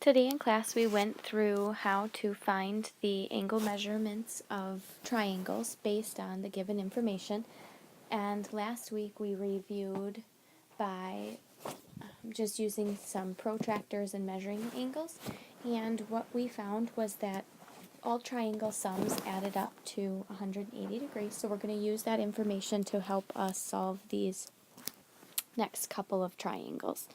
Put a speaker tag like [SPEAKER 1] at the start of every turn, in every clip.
[SPEAKER 1] Today in class we went through how to find the angle measurements of triangles based on the given information, and last week we reviewed by just using some protractors and measuring angles, and what we found was that all triangle sums added up to 180 degrees, so we're going to use that information to help us solve these next couple of triangles.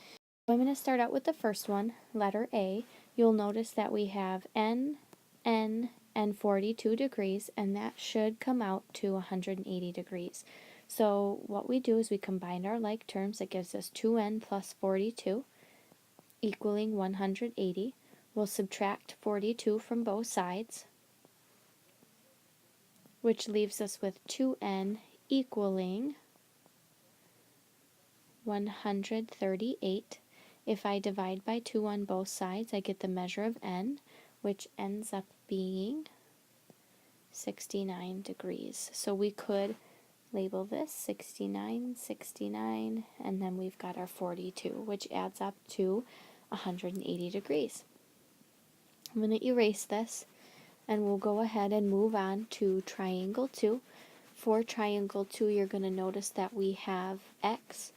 [SPEAKER 1] I'm going to start out with the first one, letter A. You'll notice that we have n, and 42 degrees, and that should come out to 180 degrees. So what we do is we combine our like terms. It gives us 2n plus 42 equaling 180. We'll subtract 42 from both sides, which leaves us with 2n equaling 138. If I divide by 2 on both sides, I get the measure of n, which ends up being 69 degrees. So we could label this 69, 69, and then we've got our 42, which adds up to 180 degrees. I'm going to erase this, and we'll go ahead and move on to triangle 2. For triangle 2, you're going to notice that we have x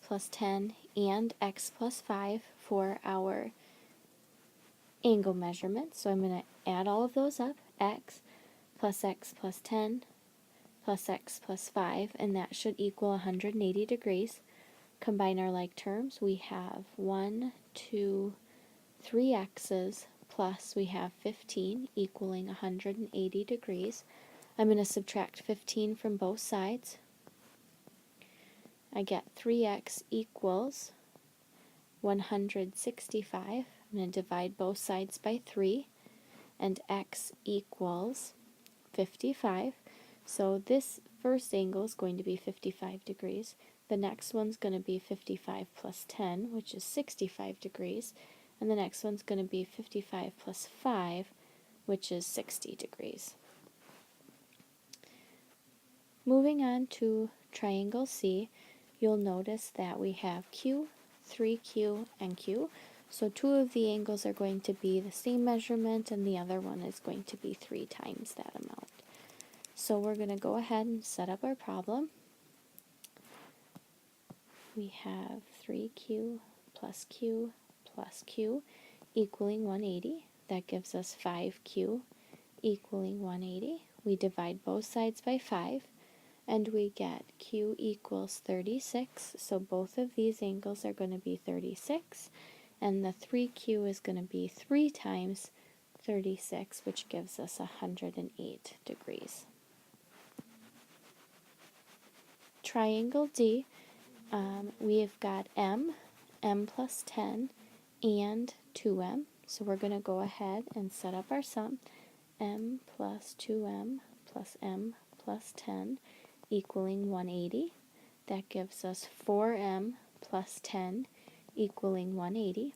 [SPEAKER 1] plus 10, and x plus 5 for our angle measurement. So I'm going to add all of those up, x plus 10 plus x plus 5, and that should equal 180 degrees. Combine our like terms. We have 1, 2, 3 x's plus we have 15 equaling 180 degrees. I'm going to subtract 15 from both sides. I get 3x equals 165. I'm going to divide both sides by 3, and x equals 55. So this first angle is going to be 55 degrees. The next one's going to be 55 plus 10, which is 65 degrees. And the next one's going to be 55 plus 5, which is 60 degrees. Moving on to triangle C, you'll notice that we have Q, 3Q, and Q. So two of the angles are going to be the same measurement, and the other one is going to be 3 times that amount. So we're going to go ahead and set up our problem. We have 3Q plus Q plus Q equaling 180. That gives us 5Q equaling 180. We divide both sides by 5. And we get Q equals 36, so both of these angles are going to be 36, and the 3Q is going to be 3 times 36, which gives us 108 degrees. Triangle D, we've got m plus 10, and 2m, so we're going to go ahead and set up our sum, m plus 2m plus m plus 10, equaling 180. That gives us 4m plus 10 equaling 180.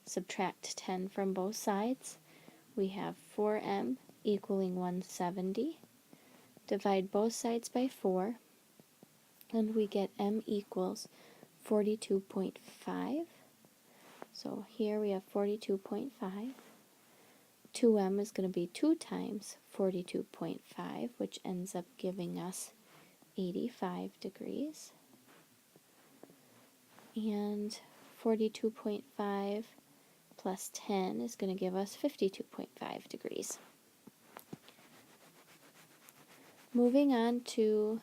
[SPEAKER 1] Subtract 10 from both sides. We have 4m equaling 170. Divide both sides by 4, and we get m equals 42.5. So here we have 42.5. 2m is going to be 2 times 42.5, which ends up giving us 85 degrees, and 42.5 plus 10 is going to give us 52.5 degrees. Moving on to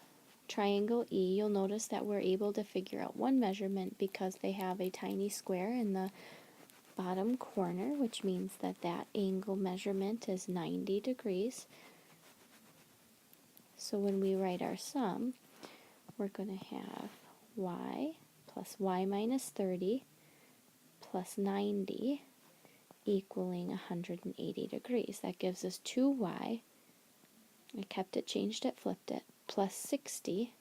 [SPEAKER 1] triangle E, you'll notice that we're able to figure out one measurement because they have a tiny square in the bottom corner, which means that that angle measurement is 90 degrees. So when we write our sum, we're going to have y plus y minus 30 plus 90 equaling 180 degrees. That gives us 2y, I kept it, changed it, flipped it, plus 60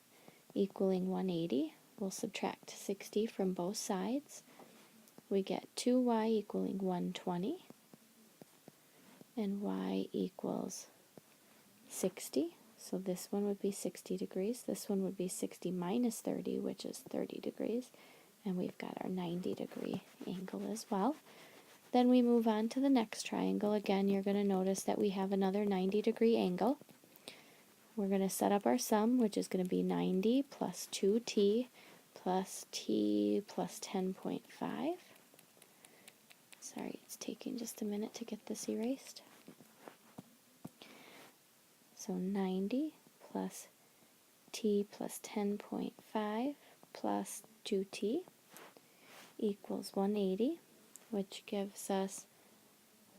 [SPEAKER 1] equaling 180. We'll subtract 60 from both sides. We get 2y equaling 120, and y equals 60. So this one would be 60 degrees. This one would be 60 minus 30, which is 30 degrees. And we've got our 90 degree angle as well. Then we move on to the next triangle. Again, you're going to notice that we have another 90-degree angle. We're going to set up our sum, which is going to be 90 plus 2t plus t plus 10.5. Sorry, it's taking just a minute to get this erased. So 90 plus t plus 10.5 plus 2t equals 180, which gives us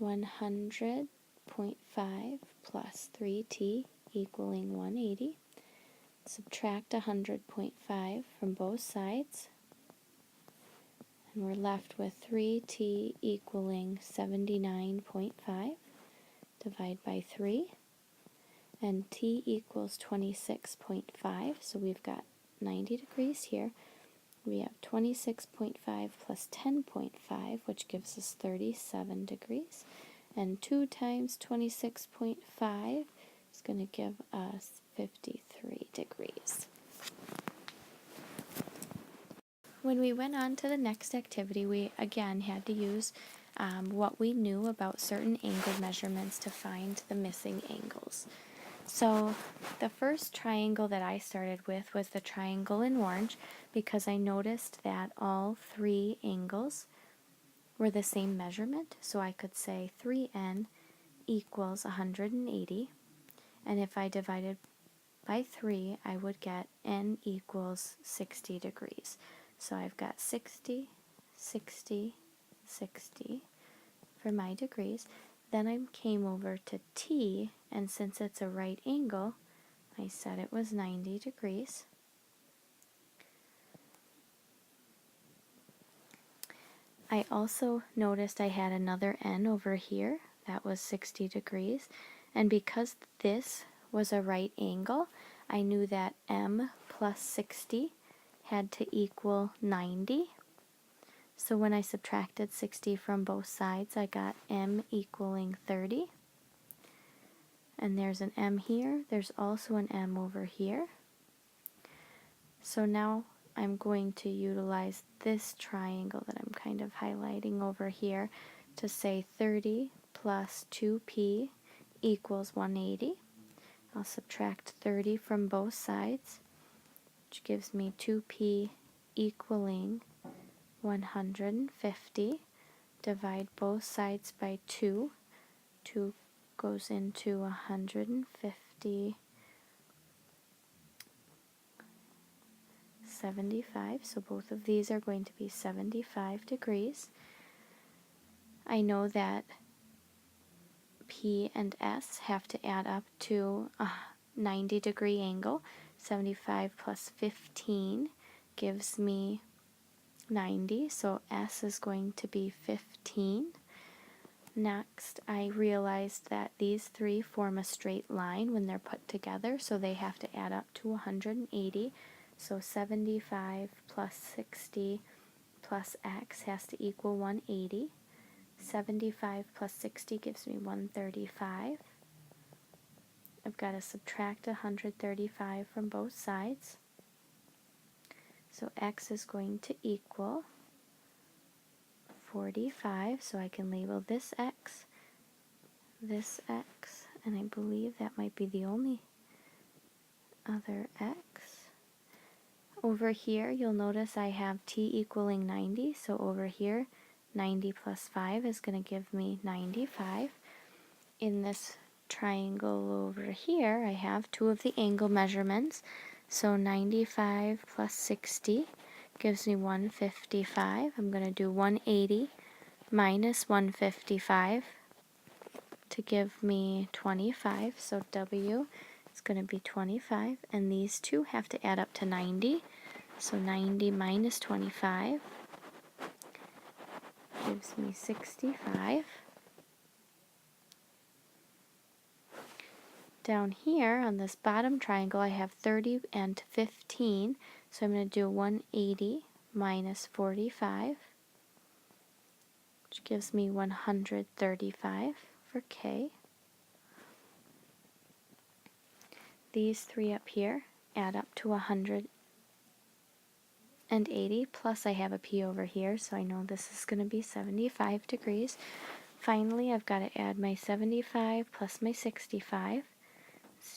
[SPEAKER 1] 100.5 plus 3t equaling 180. Subtract 100.5 from both sides, and we're left with 3t equaling 79.5. Divide by 3, and t equals 26.5, so we've got 90 degrees here. We have 26.5 plus 10.5, which gives us 37 degrees. And 2 times 26.5 is going to give us 53 degrees. When we went on to the next activity, we again had to use what we knew about certain angle measurements to find the missing angles. So the first triangle that I started with was the triangle in orange, because I noticed that all three angles were the same measurement. So I could say 3n equals 180, and if I divided by 3, I would get n equals 60 degrees. So I've got 60, 60, 60 for my degrees. Then I came over to t, and since it's a right angle, I said it was 90 degrees. I also noticed I had another n over here. That was 60 degrees. And because this was a right angle, I knew that m plus 60 had to equal 90. So when I subtracted 60 from both sides, I got m equaling 30. And there's an m here. There's also an m over here. So now I'm going to utilize this triangle that I'm kind of highlighting over here to say 30 plus 2p equals 180. I'll subtract 30 from both sides, which gives me 2p equaling 150. Divide both sides by 2. 2 goes into 150, 75. So both of these are going to be 75 degrees. I know that P and S have to add up to a 90-degree angle. 75 plus 15 gives me 90, so S is going to be 15. Next, I realized that these three form a straight line when they're put together, so they have to add up to 180. So 75 plus 60 plus x has to equal 180. 75 plus 60 gives me 135. I've got to subtract 135 from both sides. So x is going to equal 45, so I can label this x, and I believe that might be the only other x. Over here, you'll notice I have t equaling 90, so over here, 90 plus 5 is going to give me 95. In this triangle over here, I have two of the angle measurements, so 95 plus 60 gives me 155. I'm going to do 180 minus 155 to give me 25, so W is going to be 25, and these two have to add up to 90, so 90 minus 25 gives me 65. Down here on this bottom triangle, I have 30 and 15, so I'm going to do 180 minus 45, which gives me 135 for K. These three up here add up to 180, and 80, plus I have a p over here, so I know this is going to be 75 degrees. Finally, I've got to add my 75 plus my 65.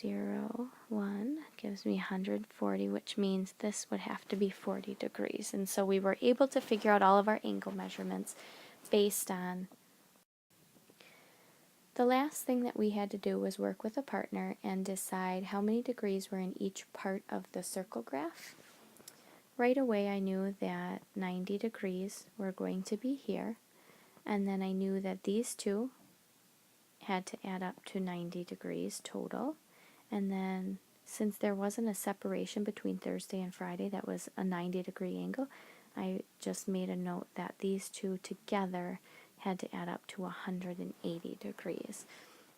[SPEAKER 1] 0, 1 gives me 140, which means this would have to be 40 degrees. And so we were able to figure out all of our angle measurements based on. The last thing that we had to do was work with a partner and decide how many degrees were in each part of the circle graph. Right away I knew that 90 degrees were going to be here, and then I knew that these two had to add up to 90 degrees total. And then since there wasn't a separation between Thursday and Friday that was a 90-degree angle, I just made a note that these two together had to add up to 180 degrees.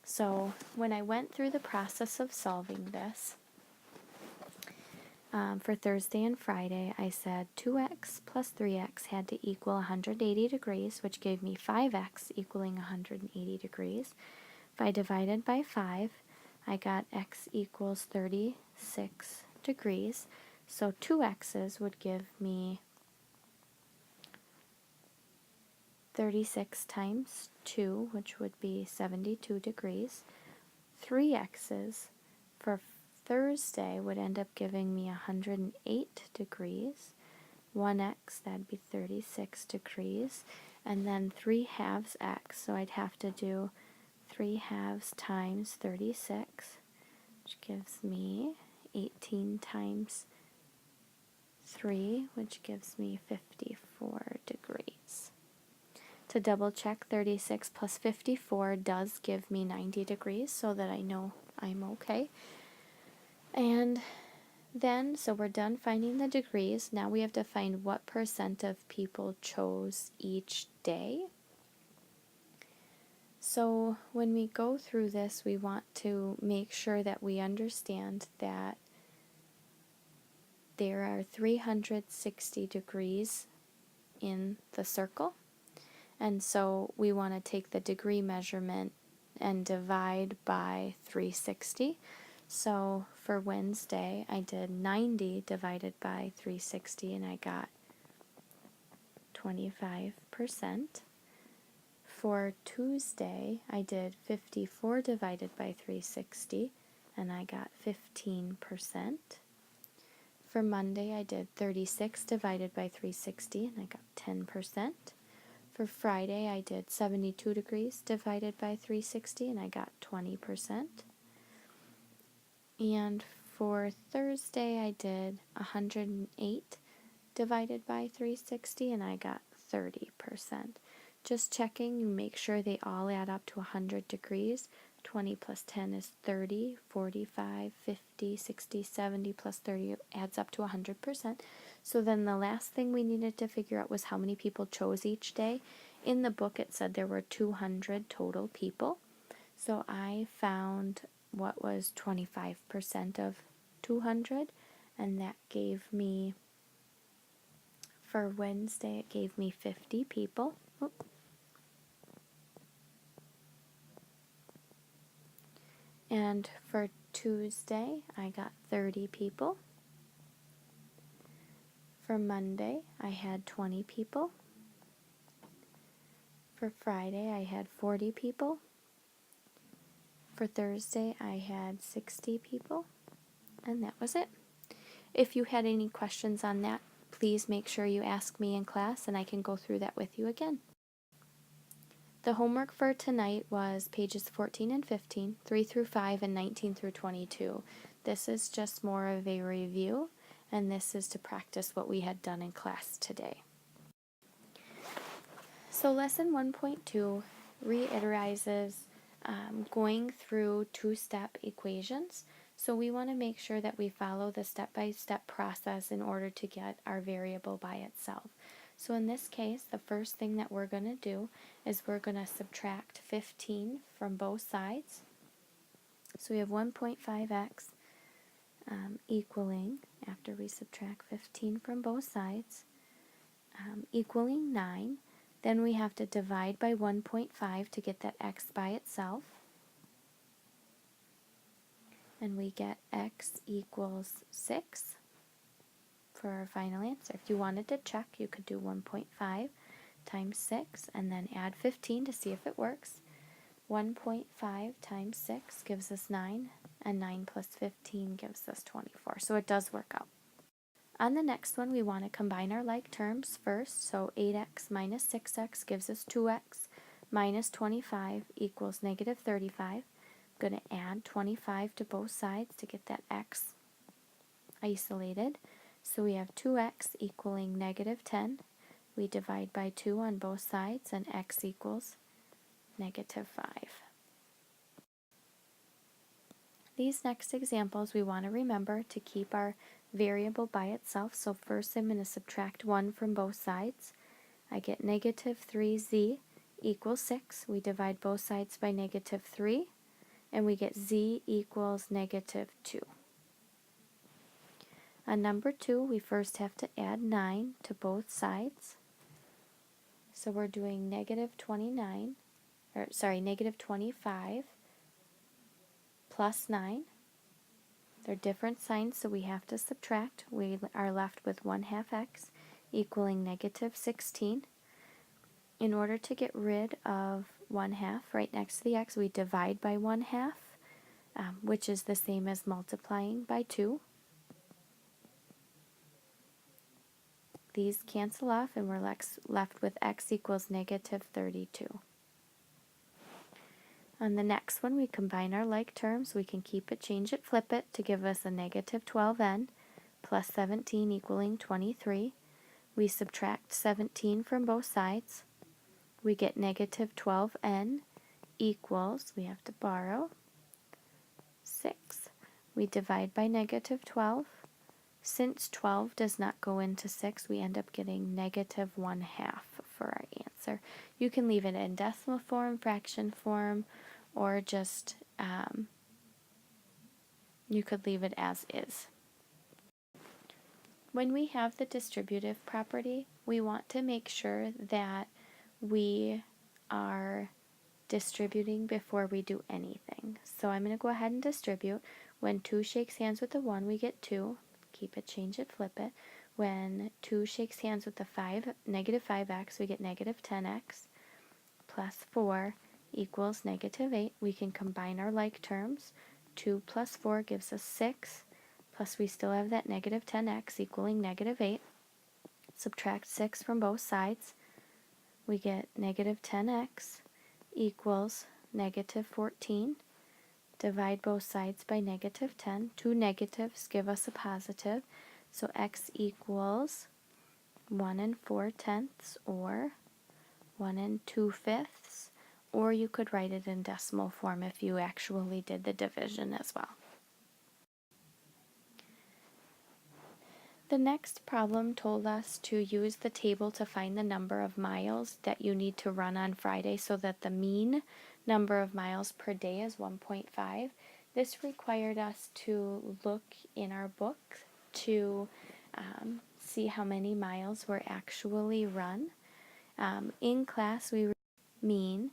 [SPEAKER 1] So when I went through the process of solving this, for Thursday and Friday, I said 2x plus 3x had to equal 180 degrees, which gave me 5x equaling 180 degrees. If I divided by 5, I got x equals 36 degrees. So 2 x's would give me 36 times 2, which would be 72 degrees. 3 x's for Thursday would end up giving me 108 degrees. 1x, that'd be 36 degrees. And then 3 halves x, so I'd have to do 3 halves times 36, which gives me 18 times 3, which gives me 54 degrees. To double check, 36 plus 54 does give me 90 degrees, so that I know I'm okay. And then, so we're done finding the degrees. Now we have to find what percent of people chose each day. So when we go through this, we want to make sure that we understand that there are 360 degrees in the circle. And so we want to take the degree measurement and divide by 360. So for Wednesday, I did 90 divided by 360, and I got 25%. For Tuesday, I did 54 divided by 360, and I got 15%. For Monday, I did 36 divided by 360, and I got 10%. For Friday, I did 72 degrees divided by 360, and I got 20%. And for Thursday, I did 108 divided by 360, and I got 30%. Just checking, you make sure they all add up to 100 degrees. 20 plus 10 is 30, 45, 50, 60, 70 plus 30 adds up to 100%. So then the last thing we needed to figure out was how many people chose each day. In the book it said there were 200 total people. So I found what was 25% of 200, and that gave me, for Wednesday, it gave me 50 people. And for Tuesday, I got 30 people. For Monday, I had 20 people. For Friday, I had 40 people. For Thursday, I had 60 people. And that was it. If you had any questions on that, please make sure you ask me in class, and I can go through that with you again. The homework for tonight was pages 14 and 15, 3 through 5, and 19 through 22. This is just more of a review, and this is to practice what we had done in class today. So lesson 1.2 reiterizes going through two-step equations. So we want to make sure that we follow the step-by-step process in order to get our variable by itself. So in this case, the first thing that we're going to do is we're going to subtract 15 from both sides. So we have 1.5x equaling, after we subtract 15 from both sides, equaling 9. Then we have to divide by 1.5 to get that x by itself. And we get x equals 6. for our final answer. If you wanted to check, you could do 1.5 times 6 and then add 15 to see if it works. 1.5 times 6 gives us 9, and 9 plus 15 gives us 24. So it does work out. On the next one, we want to combine our like terms first. So 8x minus 6x gives us 2x minus 25 equals negative 35. I'm going to add 25 to both sides to get that x isolated. So we have 2x equaling negative 10. We divide by 2 on both sides, and x equals negative 5. These next examples we want to remember to keep our variable by itself. So first I'm going to subtract 1 from both sides. I get negative 3z equals 6. We divide both sides by negative 3, and we get z equals negative 2. On number 2, we first have to add 9 to both sides. So we're doing negative 25 plus 9. They're different signs, so we have to subtract. We are left with 1/2 x equaling negative 16. In order to get rid of 1/2 right next to the x, we divide by 1/2, which is the same as multiplying by 2. These cancel off, and we're left with x equals negative 32. On the next one, we combine our like terms. We can keep it, change it, flip it to give us a negative 12n plus 17 equaling 23. We subtract 17 from both sides. We get negative 12n equals, we have to borrow, 6. We divide by negative 12. Since 12 does not go into 6, we end up getting negative 1/2 for our answer. You can leave it in decimal form, fraction form, or just you could leave it as is. When we have the distributive property, we want to make sure that we are distributing before we do anything. So I'm going to go ahead and distribute. When 2 shakes hands with the 1, we get 2. Keep it, change it, flip it. When 2 shakes hands with the 5, negative 5x, we get negative 10x plus 4 equals negative 8. We can combine our like terms. 2 plus 4 gives us 6, plus we still have that negative 10x equaling negative 8. Subtract 6 from both sides. We get negative 10x equals negative 14. Divide both sides by negative 10. 2 negatives give us a positive. So x equals 1 4/10 or 1 2/5. Or you could write it in decimal form if you actually did the division as well. The next problem told us to use the table to find the number of miles that you need to run on Friday so that the mean number of miles per day is 1.5. This required us to look in our book to see how many miles were actually run. In class, we mean,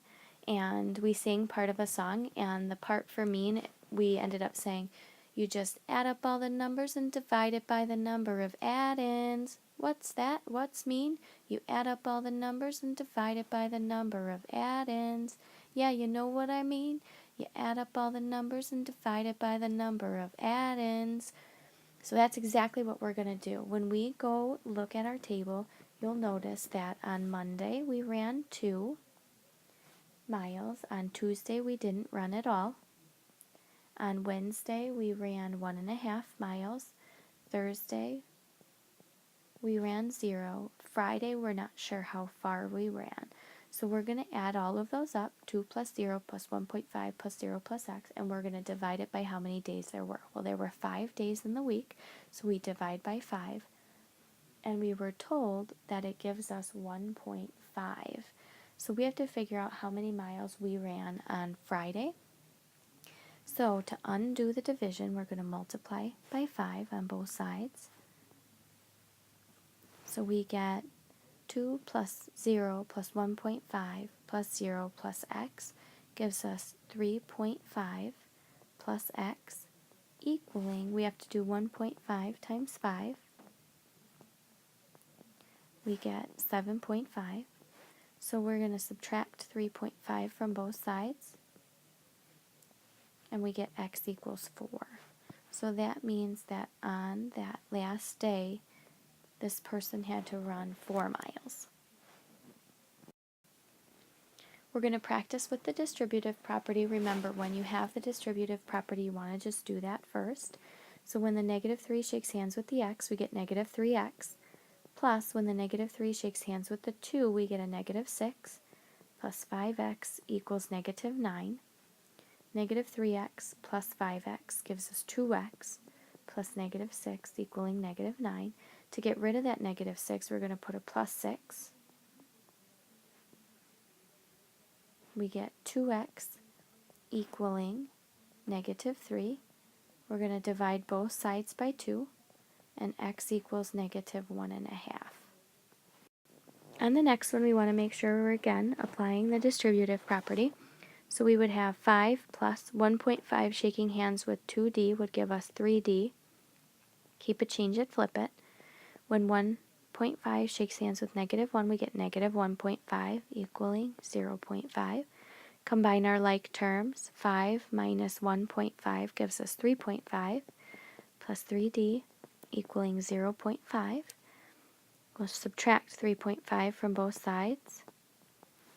[SPEAKER 1] and we sang part of a song, and the part for mean, we ended up saying, you just add up all the numbers and divide it by the number of add-ins. What's that? What's mean? You add up all the numbers and divide it by the number of add-ins. Yeah, you know what I mean? You add up all the numbers and divide it by the number of add-ins. So that's exactly what we're going to do. When we go look at our table, you'll notice that on Monday we ran 2 miles. On Tuesday we didn't run at all. On Wednesday, we ran 1.5 miles. Thursday, we ran 0. Friday, we're not sure how far we ran. So we're going to add all of those up, 2 plus 0 plus 1.5 plus 0 plus x, and we're going to divide it by how many days there were. Well, there were 5 days in the week, so we divide by 5. And we were told that it gives us 1.5. So we have to figure out how many miles we ran on Friday. So to undo the division, we're going to multiply by 5 on both sides. So we get 2 plus 0 plus 1.5 plus 0 plus x gives us 3.5 plus x equaling, we have to do 1.5 times 5. we get 7.5. So we're going to subtract 3.5 from both sides, and we get x equals 4. So that means that on that last day, this person had to run 4 miles. We're going to practice with the distributive property. Remember, when you have the distributive property, you want to just do that first. So when the negative 3 shakes hands with the x, we get negative 3x. Plus, when the negative 3 shakes hands with the 2, we get a negative 6. Plus 5x equals negative 9. Negative 3x plus 5x gives us 2x plus negative 6 equaling negative 9. To get rid of that negative 6, we're going to put a plus 6. We get 2x equaling negative 3. We're going to divide both sides by 2, and x equals negative 1.5. On the next one, we want to make sure we're again applying the distributive property. So we would have 5 plus 1.5 shaking hands with 2d would give us 3d. Keep it, change it, flip it. When 1.5 shakes hands with negative 1, we get negative 1.5 equaling 0.5. Combine our like terms. 5 minus 1.5 gives us 3.5 plus 3d equaling 0.5. We'll subtract 3.5 from both sides.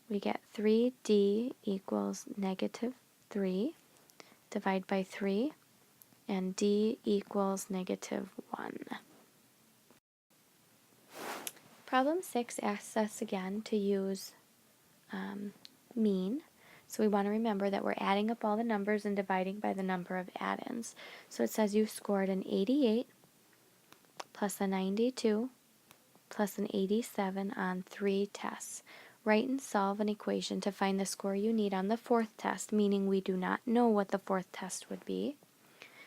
[SPEAKER 1] We get 3d equals negative 3. Divide by 3, and d equals negative 1. Problem 6 asks us again to use mean. So we want to remember that we're adding up all the numbers and dividing by the number of add-ins. So it says you scored an 88 plus a 92 plus an 87 on 3 tests. Write and solve an equation to find the score you need on the 4th test, meaning we do not know what the 4th test would be,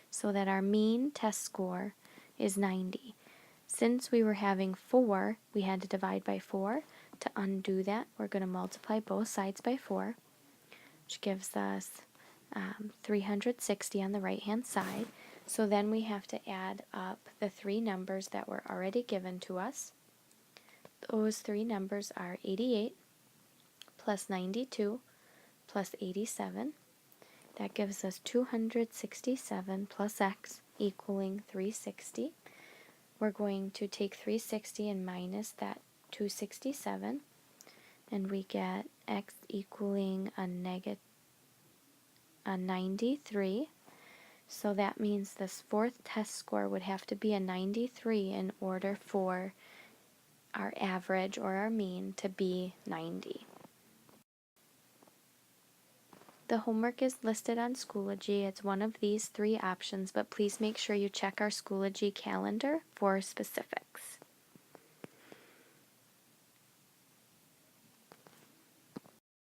[SPEAKER 1] so that our mean test score is 90. Since we were having 4, we had to divide by 4. To undo that, we're going to multiply both sides by 4, which gives us 360 on the right-hand side. So then we have to add up the 3 numbers that were already given to us. Those 3 numbers are 88 plus 92 plus 87. That gives us 267 plus x equaling 360. We're going to take 360 and minus that 267, and we get x equaling a 93. So that means this 4th test score would have to be a 93 in order for our average or our mean to be 90. The homework is listed on Schoology. It's one of these 3 options, but please make sure you check our Schoology calendar for specifics.